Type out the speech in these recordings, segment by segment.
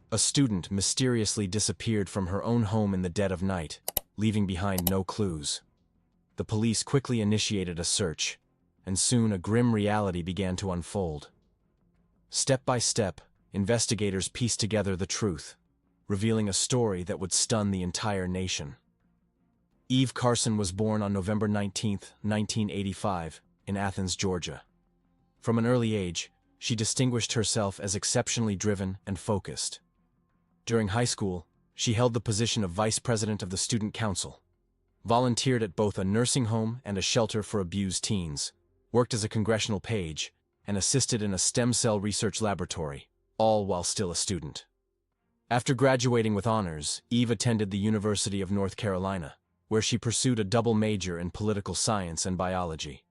A student mysteriously disappeared from her own home in the dead of night, leaving behind no clues. The police quickly initiated a search, and soon a grim reality began to unfold. Step by step, investigators pieced together the truth, revealing a story that would stun the entire nation. Eve Carson was born on November 19, 1985, in Athens, Georgia. From an early age, she distinguished herself as exceptionally driven and focused. During high school, she held the position of vice president of the student council, volunteered at both a nursing home and a shelter for abused teens, worked as a congressional page, and assisted in a stem cell research laboratory, all while still a student. After graduating with honors, Eve attended the University of North Carolina, where she pursued a double major in political science and biology.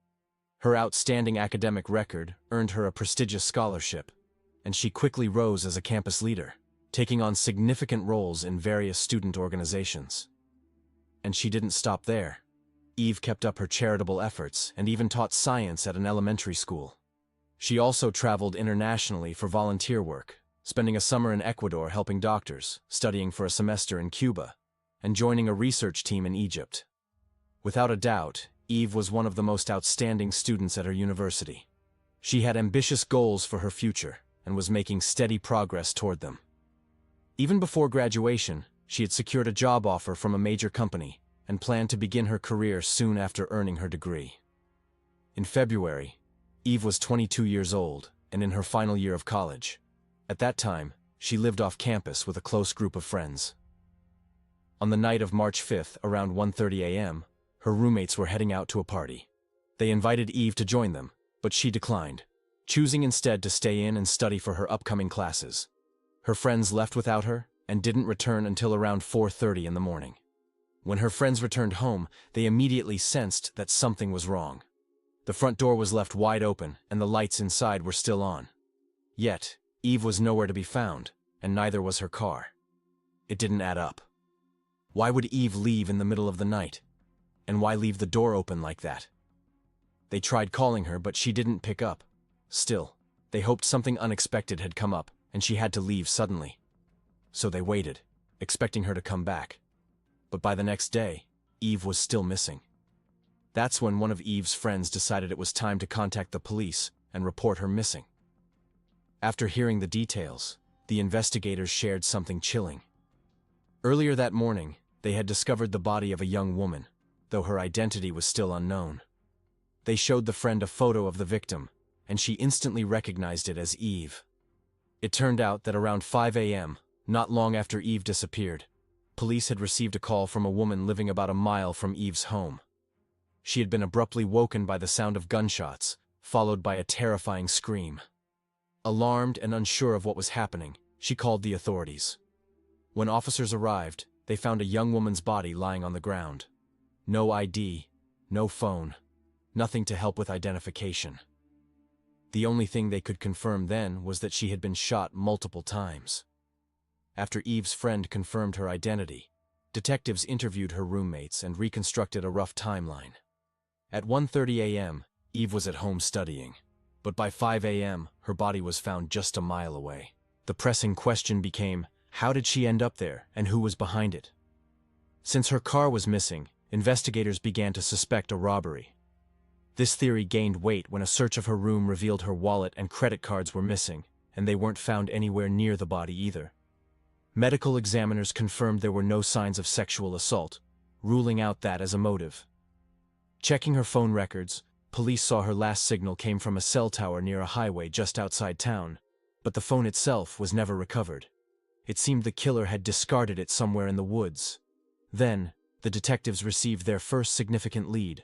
Her outstanding academic record earned her a prestigious scholarship, and she quickly rose as a campus leader, taking on significant roles in various student organizations. And she didn't stop there. Eve kept up her charitable efforts and even taught science at an elementary school. She also traveled internationally for volunteer work, spending a summer in Ecuador helping doctors, studying for a semester in Cuba, and joining a research team in Egypt. Without a doubt, Eve was one of the most outstanding students at her university. She had ambitious goals for her future and was making steady progress toward them. Even before graduation, she had secured a job offer from a major company and planned to begin her career soon after earning her degree. In February, Eve was 22 years old and in her final year of college. At that time, she lived off campus with a close group of friends. On the night of March 5th, around 1:30 a.m., her roommates were heading out to a party. They invited Eve to join them, but she declined, choosing instead to stay in and study for her upcoming classes. Her friends left without her and didn't return until around 4:30 in the morning. When her friends returned home, they immediately sensed that something was wrong. The front door was left wide open and the lights inside were still on. Yet, Eve was nowhere to be found, and neither was her car. It didn't add up. Why would Eve leave in the middle of the night? And why leave the door open like that? They tried calling her, but she didn't pick up. Still, they hoped something unexpected had come up, and she had to leave suddenly. So they waited, expecting her to come back. But by the next day, Eve was still missing. That's when one of Eve's friends decided it was time to contact the police and report her missing. After hearing the details, the investigators shared something chilling. Earlier that morning, they had discovered the body of a young woman, though her identity was still unknown. They showed the friend a photo of the victim, and she instantly recognized it as Eve. It turned out that around 5 a.m., not long after Eve disappeared, police had received a call from a woman living about a mile from Eve's home. She had been abruptly woken by the sound of gunshots, followed by a terrifying scream. Alarmed and unsure of what was happening, she called the authorities. When officers arrived, they found a young woman's body lying on the ground. No ID, no phone, nothing to help with identification. The only thing they could confirm then was that she had been shot multiple times. After Eve's friend confirmed her identity, detectives interviewed her roommates and reconstructed a rough timeline. At 1:30 a.m., Eve was at home studying, but by 5 a.m., her body was found just a mile away. The pressing question became, how did she end up there and who was behind it? Since her car was missing, investigators began to suspect a robbery. This theory gained weight when a search of her room revealed her wallet and credit cards were missing, and they weren't found anywhere near the body either. Medical examiners confirmed there were no signs of sexual assault, ruling out that as a motive. Checking her phone records, police saw her last signal came from a cell tower near a highway just outside town, but the phone itself was never recovered. It seemed the killer had discarded it somewhere in the woods. Then, the detectives received their first significant lead.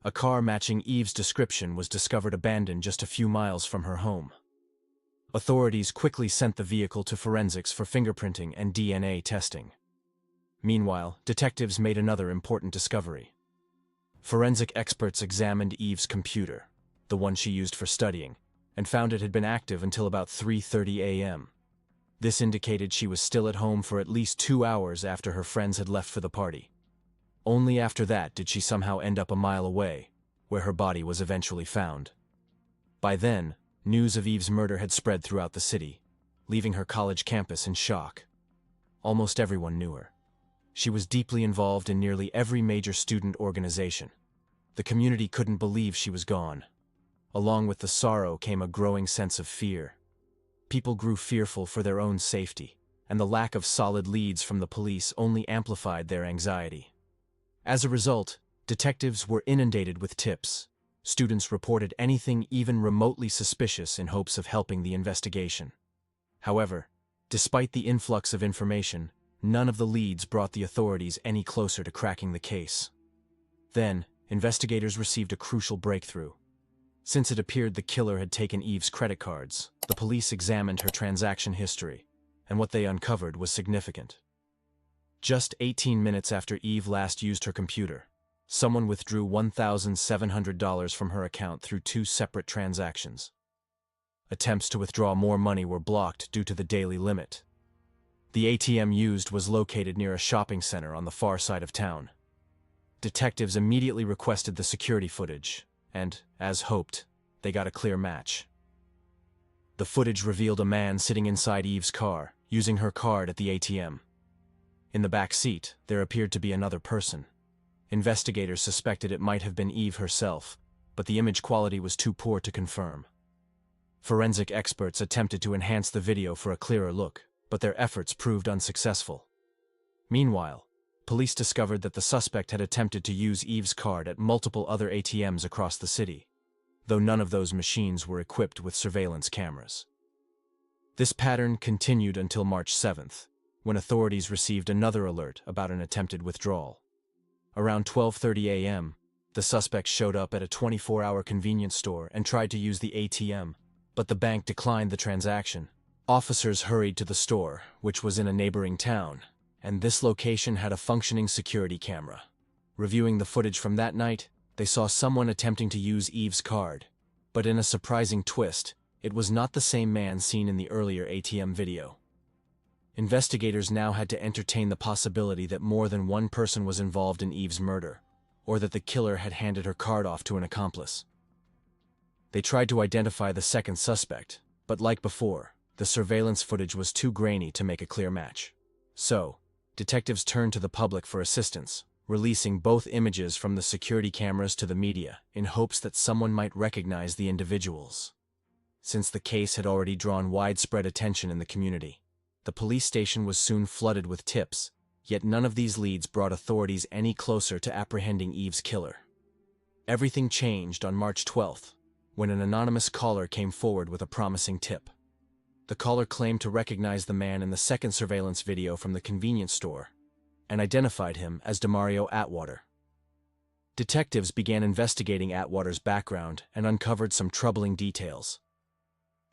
A car matching Eve's description was discovered abandoned just a few miles from her home. Authorities quickly sent the vehicle to forensics for fingerprinting and DNA testing. Meanwhile, detectives made another important discovery. Forensic experts examined Eve's computer, the one she used for studying, and found it had been active until about 3:30 a.m. This indicated she was still at home for at least 2 hours after her friends had left for the party. Only after that did she somehow end up a mile away, where her body was eventually found. By then, news of Eve's murder had spread throughout the city. leaving her college campus in shock. Almost everyone knew her. She was deeply involved in nearly every major student organization. The community couldn't believe she was gone. Along with the sorrow came a growing sense of fear. People grew fearful for their own safety, and the lack of solid leads from the police only amplified their anxiety. As a result, detectives were inundated with tips. Students reported anything even remotely suspicious in hopes of helping the investigation. However, despite the influx of information, none of the leads brought the authorities any closer to cracking the case. Then, investigators received a crucial breakthrough. Since it appeared the killer had taken Eve's credit cards, the police examined her transaction history, and what they uncovered was significant. Just 18 minutes after Eve last used her computer, someone withdrew $1,700 from her account through 2 separate transactions. Attempts to withdraw more money were blocked due to the daily limit. The ATM used was located near a shopping center on the far side of town. Detectives immediately requested the security footage, and, as hoped, they got a clear match. The footage revealed a man sitting inside Eve's car, using her card at the ATM. In the back seat, there appeared to be another person. Investigators suspected it might have been Eve herself, but the image quality was too poor to confirm. Forensic experts attempted to enhance the video for a clearer look, but their efforts proved unsuccessful. Meanwhile, police discovered that the suspect had attempted to use Eve's card at multiple other ATMs across the city, though none of those machines were equipped with surveillance cameras. This pattern continued until March 7th, when authorities received another alert about an attempted withdrawal. Around 12:30 a.m., the suspect showed up at a 24-hour convenience store and tried to use the ATM, but the bank declined the transaction. Officers hurried to the store, which was in a neighboring town, and this location had a functioning security camera. Reviewing the footage from that night, they saw someone attempting to use Eve's card, but in a surprising twist, it was not the same man seen in the earlier ATM video. Investigators now had to entertain the possibility that more than one person was involved in Eve's murder, or that the killer had handed her card off to an accomplice. They tried to identify the second suspect, but like before, the surveillance footage was too grainy to make a clear match. So, detectives turned to the public for assistance, releasing both images from the security cameras to the media in hopes that someone might recognize the individuals. Since the case had already drawn widespread attention in the community, the police station was soon flooded with tips, yet none of these leads brought authorities any closer to apprehending Eve's killer. Everything changed on March 12th, when an anonymous caller came forward with a promising tip. The caller claimed to recognize the man in the second surveillance video from the convenience store, and identified him as Demario Atwater. Detectives began investigating Atwater's background and uncovered some troubling details.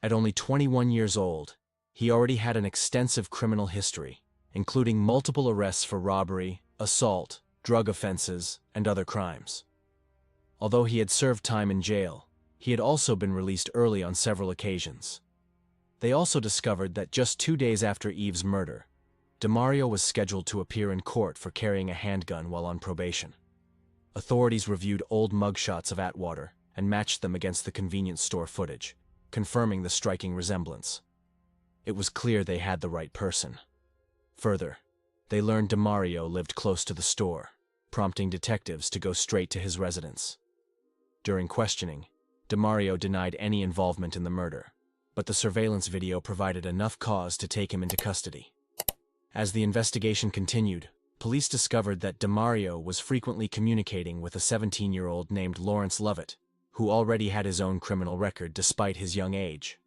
At only 21 years old, he already had an extensive criminal history, including multiple arrests for robbery, assault, drug offenses, and other crimes. Although he had served time in jail, he had also been released early on several occasions. They also discovered that just 2 days after Eve's murder, Demario was scheduled to appear in court for carrying a handgun while on probation. Authorities reviewed old mugshots of Atwater and matched them against the convenience store footage, confirming the striking resemblance. It was clear they had the right person. Further, they learned Demario lived close to the store, prompting detectives to go straight to his residence. During questioning, Demario denied any involvement in the murder, but the surveillance video provided enough cause to take him into custody. As the investigation continued, police discovered that Demario was frequently communicating with a 17-year-old named Lawrence Lovett, who already had his own criminal record despite his young age.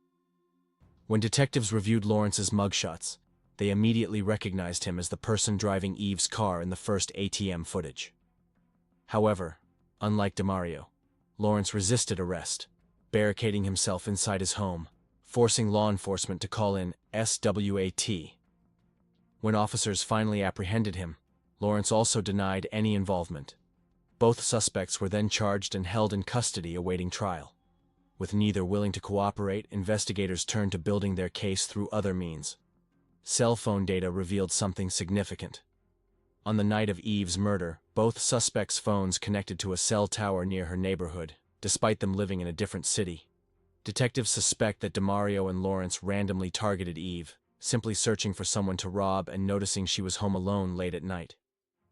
When detectives reviewed Lawrence's mugshots, they immediately recognized him as the person driving Eve's car in the first ATM footage. However, unlike Demario, Lawrence resisted arrest, barricading himself inside his home, forcing law enforcement to call in SWAT. When officers finally apprehended him, Lawrence also denied any involvement. Both suspects were then charged and held in custody awaiting trial. With neither willing to cooperate, investigators turned to building their case through other means. Cell phone data revealed something significant. On the night of Eve's murder, both suspects' phones connected to a cell tower near her neighborhood, despite them living in a different city. Detectives suspect that DeMario and Lawrence randomly targeted Eve, simply searching for someone to rob and noticing she was home alone late at night.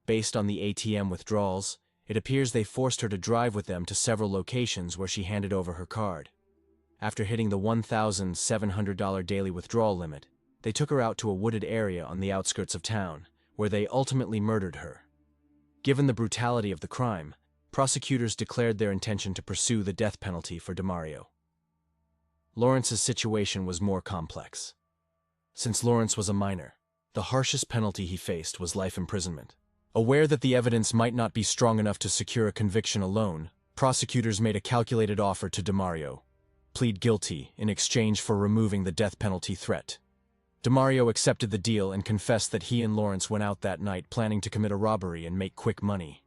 Based on the ATM withdrawals, it appears they forced her to drive with them to several locations where she handed over her card. After hitting the $1,700 daily withdrawal limit, they took her out to a wooded area on the outskirts of town, where they ultimately murdered her. Given the brutality of the crime, prosecutors declared their intention to pursue the death penalty for DeMario. Lawrence's situation was more complex. Since Lawrence was a minor, the harshest penalty he faced was life imprisonment. Aware that the evidence might not be strong enough to secure a conviction alone, prosecutors made a calculated offer to DeMario: plead guilty in exchange for removing the death penalty threat. DeMario accepted the deal and confessed that he and Lawrence went out that night planning to commit a robbery and make quick money.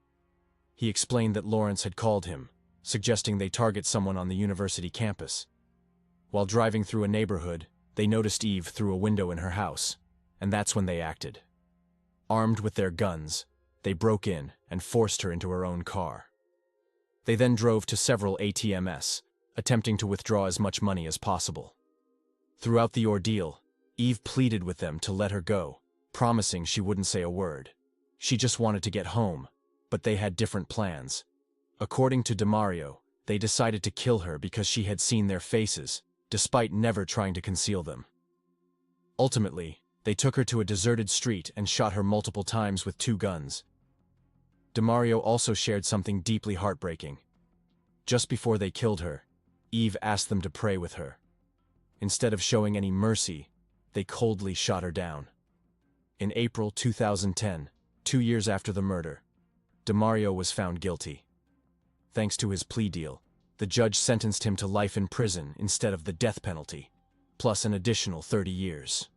He explained that Lawrence had called him, suggesting they target someone on the university campus. While driving through a neighborhood, they noticed Eve through a window in her house, and that's when they acted. Armed with their guns, they broke in and forced her into her own car. They then drove to several ATMs, attempting to withdraw as much money as possible. Throughout the ordeal, Eve pleaded with them to let her go, promising she wouldn't say a word. She just wanted to get home, but they had different plans. According to DeMario, they decided to kill her because she had seen their faces, despite never trying to conceal them. Ultimately, they took her to a deserted street and shot her multiple times with 2 guns. DeMario also shared something deeply heartbreaking. Just before they killed her, Eve asked them to pray with her. Instead of showing any mercy, they coldly shot her down. In April 2010, 2 years after the murder, DeMario was found guilty. Thanks to his plea deal, the judge sentenced him to life in prison instead of the death penalty, plus an additional 30 years.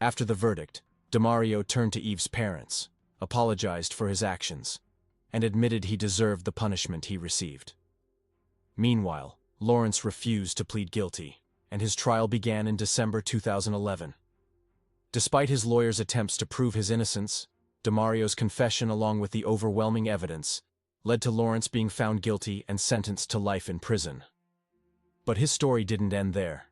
After the verdict, DeMario turned to Eve's parents, apologized for his actions, and admitted he deserved the punishment he received. Meanwhile, Lawrence refused to plead guilty, and his trial began in December 2011. Despite his lawyer's attempts to prove his innocence, DeMario's confession, along with the overwhelming evidence, led to Lawrence being found guilty and sentenced to life in prison. But his story didn't end there.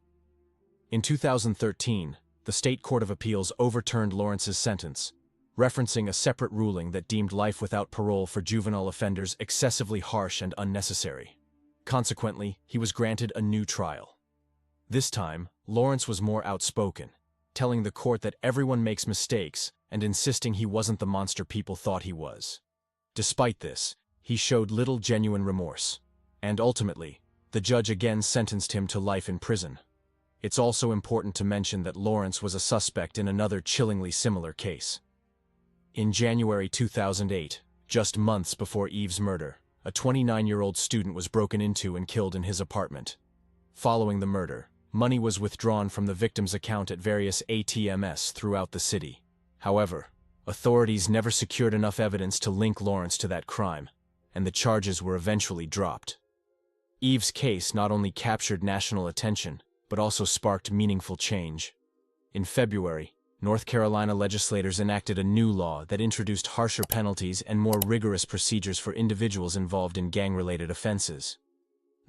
In 2013, the State Court of Appeals overturned Lawrence's sentence, referencing a separate ruling that deemed life without parole for juvenile offenders excessively harsh and unnecessary. Consequently, he was granted a new trial. This time, Lawrence was more outspoken, telling the court that everyone makes mistakes and insisting he wasn't the monster people thought he was. Despite this, he showed little genuine remorse, and ultimately, the judge again sentenced him to life in prison. It's also important to mention that Lawrence was a suspect in another chillingly similar case. In January 2008, just months before Eve's murder, a 29-year-old student was broken into and killed in his apartment. Following the murder, money was withdrawn from the victim's account at various ATMs throughout the city. However, authorities never secured enough evidence to link Lawrence to that crime, and the charges were eventually dropped. Eve's case not only captured national attention, but also sparked meaningful change. In February, North Carolina legislators enacted a new law that introduced harsher penalties and more rigorous procedures for individuals involved in gang-related offenses.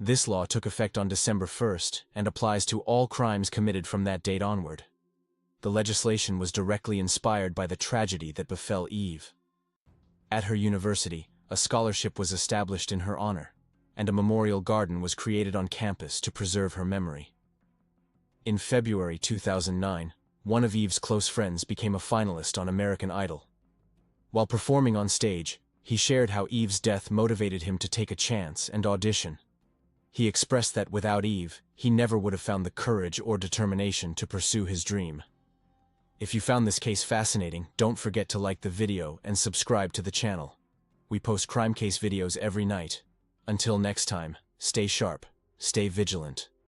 This law took effect on December 1st and applies to all crimes committed from that date onward. The legislation was directly inspired by the tragedy that befell Eve. At her university, a scholarship was established in her honor, and a memorial garden was created on campus to preserve her memory. In February 2009, one of Eve's close friends became a finalist on American Idol. While performing on stage, he shared how Eve's death motivated him to take a chance and audition. He expressed that without Eve, he never would have found the courage or determination to pursue his dream. If you found this case fascinating, don't forget to like the video and subscribe to the channel. We post crime case videos every night. Until next time, stay sharp, stay vigilant.